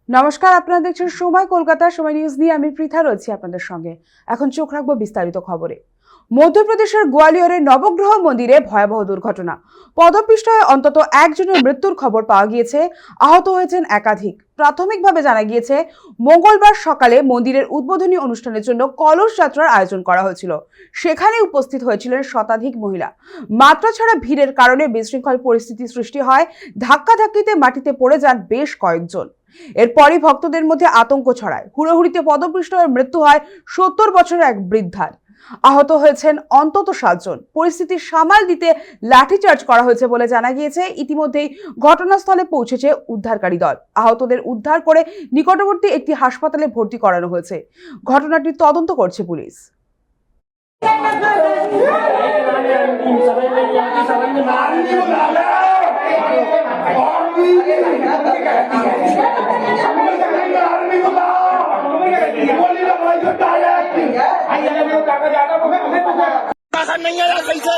নমস্কার, আপনারা দেখছেন সময় কলকাতা। সময় নিউজ নিয়ে আমি পৃথা রয়েছি আপনাদের সঙ্গে। এখন চোখ রাখবো বিস্তারিত খবরে। মধ্যপ্রদেশের গোয়ালিয়রের নবগ্রহ মন্দিরে ভয়াবহ দুর্ঘটনা। পদপিষ্ট হয়ে অন্তত একজনের মৃত্যুর খবর পাওয়া গিয়েছে, আহত হয়েছেন একাধিক। প্রাথমিকভাবে জানা গিয়েছে মঙ্গলবার সকালে মন্দিরের উদ্বোধনী অনুষ্ঠানের জন্য কলস যাত্রার আয়োজন করা হয়েছিল। সেখানে উপস্থিত হয়েছিলেন শতাধিক মহিলা। মাত্রা ছাড়া ভিড়ের কারণে বিশৃঙ্খল পরিস্থিতি সৃষ্টি হয়। ধাক্কাধাক্কিতে মাটিতে পড়ে যান বেশ কয়েকজন। এরপরই ভক্তদের মধ্যে আতঙ্ক ছড়ায়। হুড়োহুড়িতে পদপিষ্ট হয়ে মৃত্যু হয় 70 বছরের এক বৃদ্ধার। আহত হয়েছেন অন্তত 7 জন। পরিস্থিতি সামাল দিতে লাঠিচার্জ করা হয়েছে বলে জানা গিয়েছে। ইতিমধ্যেই ঘটনাস্থলে পৌঁছেছে উদ্ধারকারী দল। আহতদের উদ্ধার করে নিকটবর্তী একটি হাসপাতালে ভর্তি করানো হয়েছে। ঘটনাটি তদন্ত করছে পুলিশ। नहीं आया सही से